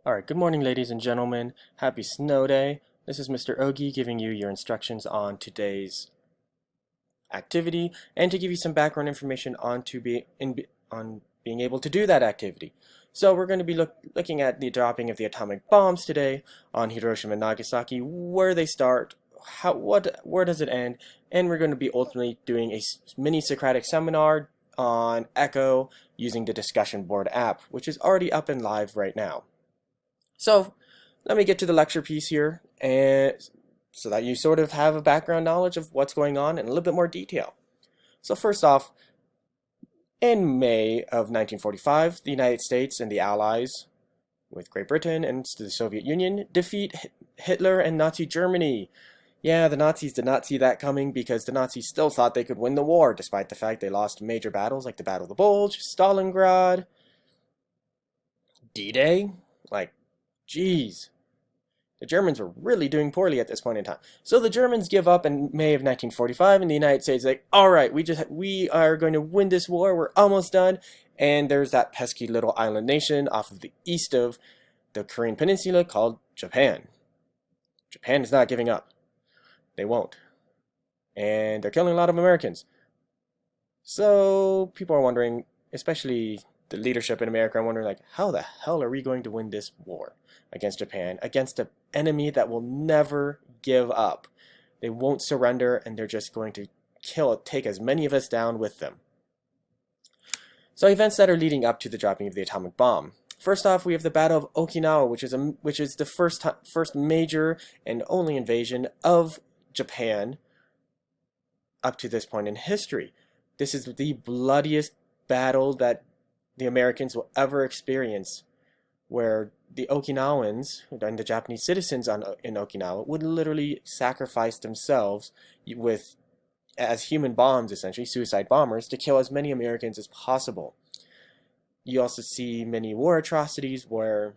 Alright, good morning ladies and gentlemen. Happy snow day. This is Mr. Ogi giving you your instructions on today's activity and to give you some background information on being able to do that activity. So we're going to be looking at the dropping of the atomic bombs today on Hiroshima and Nagasaki, where they start, where does it end, and we're going to be ultimately doing a mini Socratic seminar on Echo using the discussion board app, which is already up and live right now. So let me get to the lecture piece here, and so that you sort of have a background knowledge of what's going on in a little bit more detail. So first off, in May of 1945, the United States and the Allies, with Great Britain and the Soviet Union, defeat Hitler and Nazi Germany. Yeah, the Nazis did not see that coming because the Nazis still thought they could win the war, despite the fact they lost major battles like the Battle of the Bulge, Stalingrad, D-Day. Like, geez. The Germans were really doing poorly at this point in time. So the Germans give up in May of 1945, and the United States is like, all right, we are going to win this war. We're almost done. And there's that pesky little island nation off of the east of the Korean Peninsula called Japan. Japan is not giving up. They won't. And they're killing a lot of Americans. So people are wondering, especially the leadership in America, are wondering, like, how the hell are we going to win this war against Japan, against an enemy that will never give up? They won't surrender, and they're just going to take as many of us down with them. So events that are leading up to the dropping of the atomic bomb. First off, we have the Battle of Okinawa, which is the first major and only invasion of Japan up to this point in history. This is the bloodiest battle that the Americans will ever experience, where the Okinawans and the Japanese citizens in Okinawa would literally sacrifice themselves as human bombs, essentially suicide bombers, to kill as many Americans as possible. You also see many war atrocities where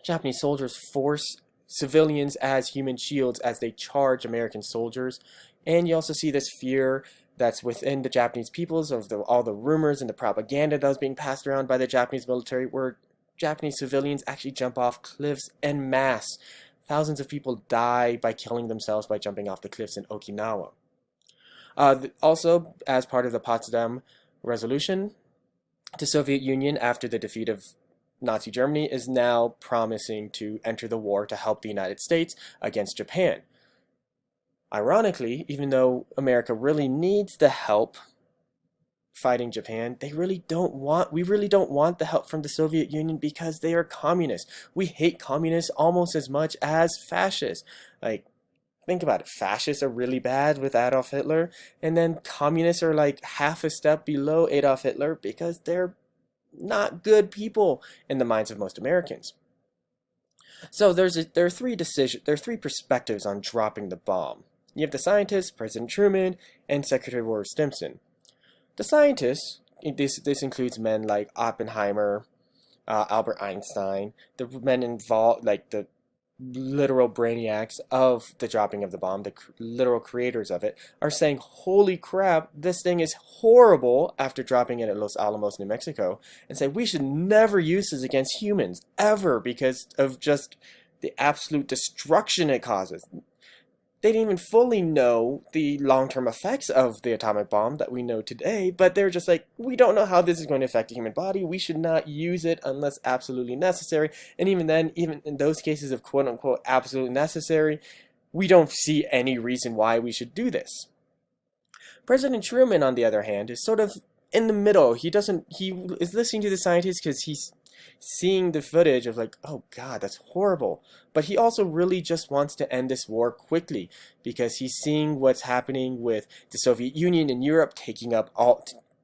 Japanese soldiers force civilians as human shields as they charge American soldiers, and you also see this fear that's within the Japanese peoples of all the rumors and the propaganda that was being passed around by the Japanese military, where Japanese civilians actually jump off cliffs en masse. Thousands of people die by killing themselves by jumping off the cliffs in Okinawa. Also, as part of the Potsdam Resolution, the Soviet Union, after the defeat of Nazi Germany, is now promising to enter the war to help the United States against Japan. Ironically, even though America really needs the help fighting Japan, we really don't want the help from the Soviet Union because they are communists. We hate communists almost as much as fascists. Like, think about it. Fascists are really bad with Adolf Hitler, and then communists are like half a step below Adolf Hitler because they're not good people in the minds of most Americans. So there are three perspectives on dropping the bomb. You have the scientists, President Truman, and Secretary of War Stimson. The scientists, this includes men like Oppenheimer, Albert Einstein, the men involved, like the literal brainiacs of the dropping of the bomb, the literal creators of it, are saying, holy crap, this thing is horrible, after dropping it at Los Alamos, New Mexico, and say we should never use this against humans, ever, because of just the absolute destruction it causes. They didn't even fully know the long-term effects of the atomic bomb that we know today, but they're just like, we don't know how this is going to affect the human body. We should not use it unless absolutely necessary. And even then, even in those cases of quote-unquote absolutely necessary, we don't see any reason why we should do this. President Truman, on the other hand, is sort of in the middle. He is listening to the scientists because he's seeing the footage of like, oh God, that's horrible. But he also really just wants to end this war quickly because he's seeing what's happening with the Soviet Union and Europe taking up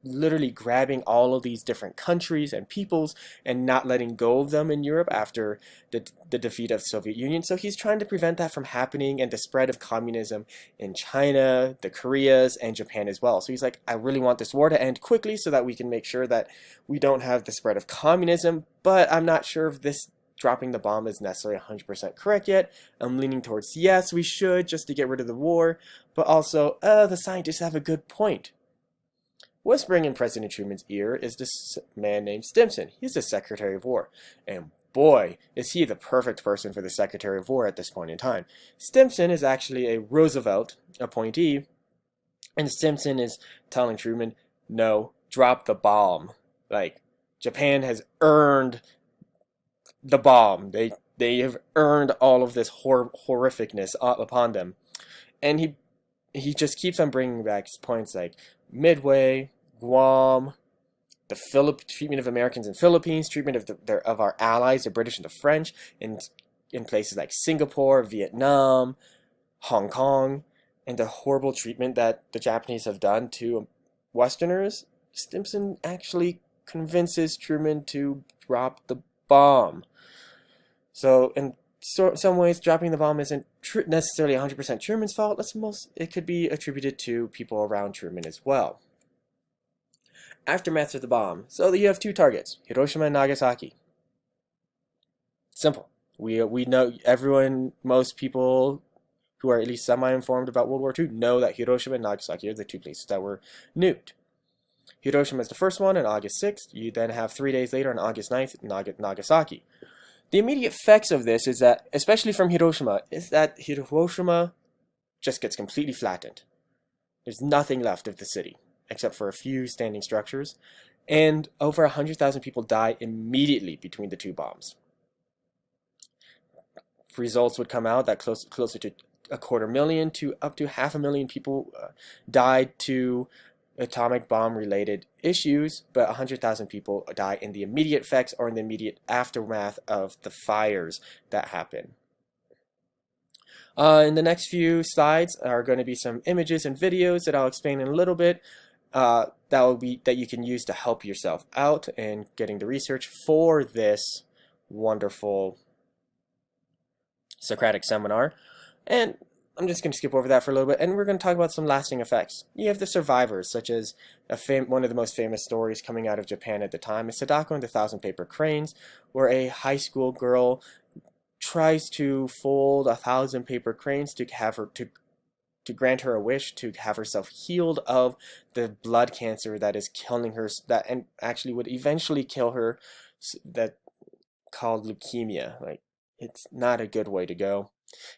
literally grabbing all of these different countries and peoples and not letting go of them in Europe after the defeat of the Soviet Union. So he's trying to prevent that from happening and the spread of communism in China, the Koreas, and Japan as well. So he's like, I really want this war to end quickly so that we can make sure that we don't have the spread of communism, but I'm not sure if this dropping the bomb is necessarily 100% correct yet. I'm leaning towards yes, we should, just to get rid of the war, but also, the scientists have a good point. Whispering in President Truman's ear is this man named Stimson. He's the Secretary of War. And boy, is he the perfect person for the Secretary of War at this point in time. Stimson is actually a Roosevelt appointee, and Stimson is telling Truman, no, drop the bomb. Like, Japan has earned the bomb. They have earned all of this horrificness upon them. And he just keeps on bringing back points like Midway, Guam, the treatment of Americans in Philippines, treatment of our allies, the British and the French, in places like Singapore, Vietnam, Hong Kong, and the horrible treatment that the Japanese have done to Westerners. Stimson actually convinces Truman to drop the bomb. So in some ways, dropping the bomb isn't necessarily 100% Truman's fault. It could be attributed to people around Truman as well. Aftermath of the bomb. So you have two targets, Hiroshima and Nagasaki. Simple. We know, most people who are at least semi-informed about World War II know that Hiroshima and Nagasaki are the two places that were nuked. Hiroshima is the first one on August 6th. You then have 3 days later on August 9th, Nagasaki. The immediate effects of this is that, especially from Hiroshima, is that Hiroshima just gets completely flattened. There's nothing left of the city, except for a few standing structures, and over 100,000 people die immediately between the two bombs. Results would come out that closer to 250,000 to up to 500,000 people died to atomic bomb related issues, but 100,000 people die in the immediate effects or in the immediate aftermath of the fires that happen. In the next few slides are going to be some images and videos that I'll explain in a little bit that you can use to help yourself out in getting the research for this wonderful Socratic seminar. And I'm just going to skip over that for a little bit, and we're going to talk about some lasting effects. You have the survivors, such as one of the most famous stories coming out of Japan at the time is Sadako and the Thousand Paper Cranes, where a high school girl tries to fold 1,000 paper cranes to have her to grant her a wish to have herself healed of the blood cancer that is killing her, and actually would eventually kill her, that called leukemia. Like, it's not a good way to go.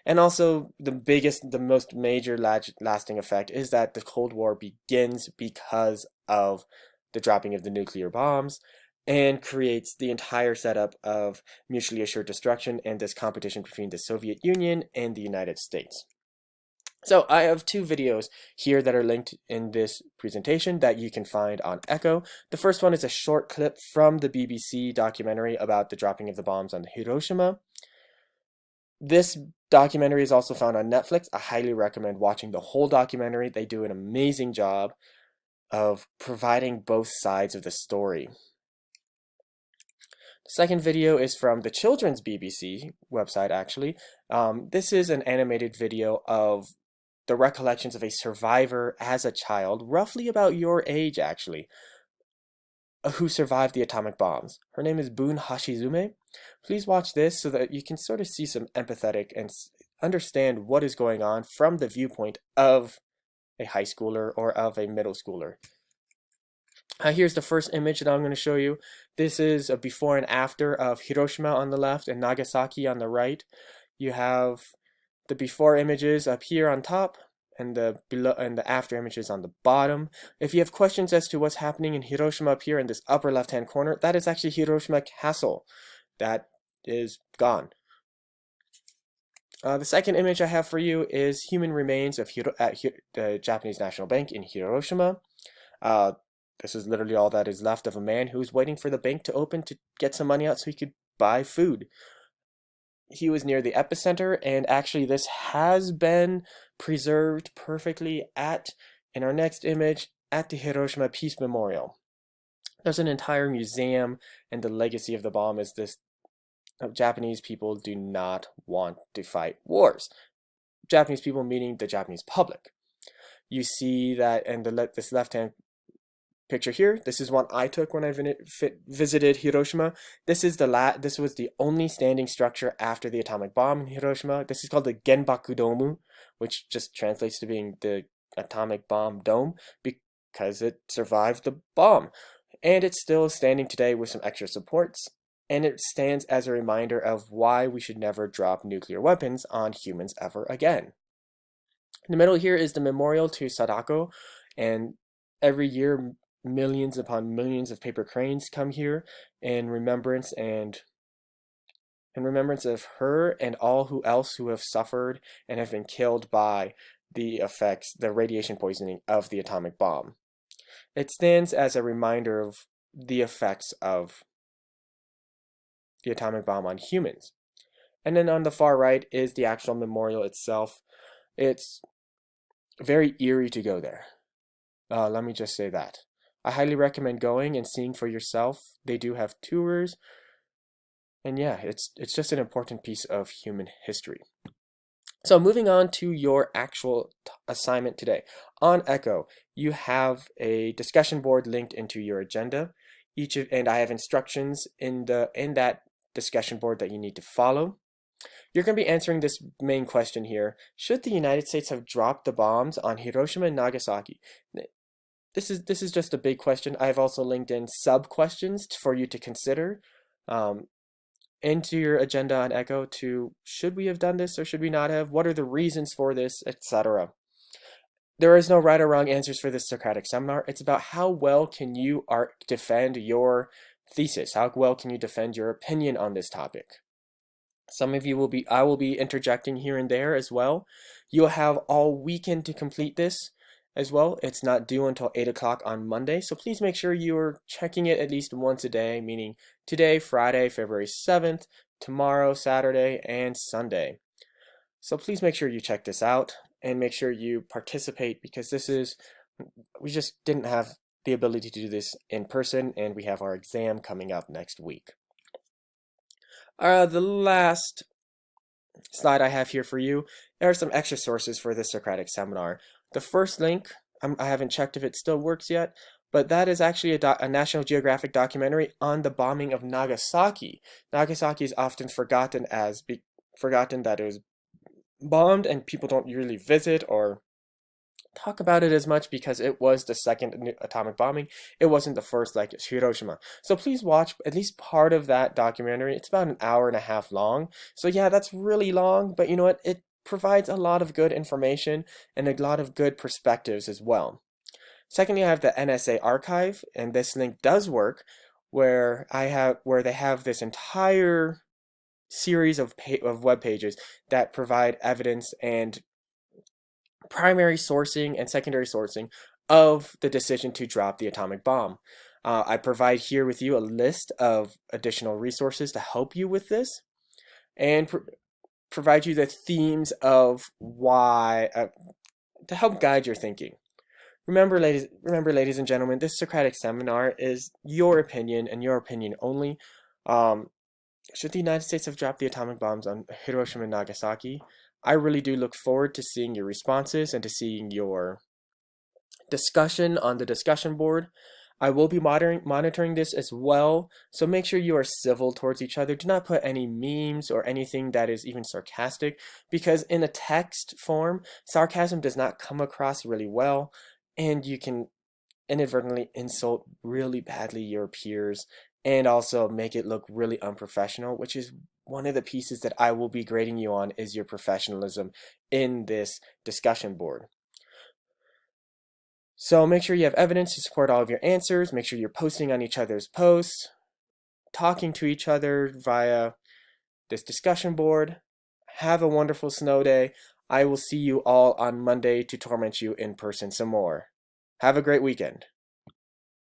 And also, the most major lasting effect is that the Cold War begins because of the dropping of the nuclear bombs and creates the entire setup of mutually assured destruction and this competition between the Soviet Union and the United States. So I have two videos here that are linked in this presentation that you can find on Echo. The first one is a short clip from the BBC documentary about the dropping of the bombs on Hiroshima. This documentary is also found on Netflix. I highly recommend watching the whole documentary. They do an amazing job of providing both sides of the story. The second video is from the Children's BBC website, actually. This is an animated video of the recollections of a survivor as a child, roughly about your age, actually, who survived the atomic bombs. Her name is Bun Hashizume. Please watch this so that you can sort of see some empathetic and understand what is going on from the viewpoint of a high schooler or of a middle schooler. Here's the first image that I'm going to show you. This is a before and after of Hiroshima on the left and Nagasaki on the right. You have the before images up here on top and the below and the after images on the bottom. If you have questions as to what's happening in Hiroshima up here in this upper left hand corner, that is actually Hiroshima Castle. That is gone. The second image I have for you is human remains of the Japanese National Bank in Hiroshima. This is literally all that is left of a man who was waiting for the bank to open to get some money out so he could buy food. He was near the epicenter, and actually this has been preserved perfectly in our next image, at the Hiroshima Peace Memorial. There's an entire museum, and the legacy of the bomb is this: Japanese people do not want to fight wars. Japanese people meaning the Japanese public. You see that in this left-hand picture here. This is one I took when I visited Hiroshima. This was the only standing structure after the atomic bomb in Hiroshima. This is called the Genbaku-domu, which just translates to being the atomic bomb dome, because it survived the bomb. And it's still standing today with some extra supports. and it stands as a reminder of why we should never drop nuclear weapons on humans ever again. In the middle here is the memorial to Sadako, and every year millions upon millions of paper cranes come here in remembrance of her and all who else who have suffered and have been killed by the radiation poisoning of the atomic bomb. It stands as a reminder of the effects of the atomic bomb on humans. And then on the far right is the actual memorial itself. It's very eerie to go there. Let me just say that. I highly recommend going and seeing for yourself. They do have tours. And yeah, it's just an important piece of human history. So moving on to your actual assignment today. On Echo, you have a discussion board linked into your agenda. And I have instructions in that discussion board that you need to follow. You're going to be answering this main question here. Should the United States have dropped the bombs on Hiroshima and Nagasaki? This is just a big question. I have also linked in sub-questions for you to consider into your agenda on Echo to should we have done this or should we not have? What are the reasons for this, etc. There is no right or wrong answers for this Socratic seminar. It's about how well can you defend your thesis? How well can you defend your opinion on this topic? Some of you I will be interjecting here and there as well. You'll have all weekend to complete this as well. It's not due until 8 o'clock on Monday, so please make sure you're checking it at least once a day, meaning today, Friday, February 7th, tomorrow, Saturday, and Sunday. So please make sure you check this out and make sure you participate because we just didn't have the ability to do this in person and we have our exam coming up next week. The last slide I have here for you are some extra sources for this Socratic seminar. The first link, I haven't checked if it still works yet, but that is actually a National Geographic documentary on the bombing of Nagasaki. Nagasaki is often forgotten that it was bombed, and people don't really visit or talk about it as much because it was the second atomic bombing. It wasn't the first like Hiroshima. So please watch at least part of that documentary. It's about an hour and a half long. So yeah, that's really long, but you know what? It provides a lot of good information and a lot of good perspectives as well. Secondly, I have the NSA archive, and this link does work where they have this entire series of web pages that provide evidence and primary sourcing and secondary sourcing of the decision to drop the atomic bomb. I provide here with you a list of additional resources to help you with this and provide you the themes of why to help guide your thinking. Remember, ladies and gentlemen, this Socratic seminar is your opinion and your opinion only. Should the United States have dropped the atomic bombs on Hiroshima and Nagasaki? I really do look forward to seeing your responses and to seeing your discussion on the discussion board. I will be monitoring this as well, so make sure you are civil towards each other. Do not put any memes or anything that is even sarcastic, because in a text form, sarcasm does not come across really well, and you can inadvertently insult really badly your peers and also make it look really unprofessional, which is one of the pieces that I will be grading you on is your professionalism in this discussion board. So make sure you have evidence to support all of your answers. Make sure you're posting on each other's posts, talking to each other via this discussion board. Have a wonderful snow day. I will see you all on Monday to torment you in person some more. Have a great weekend.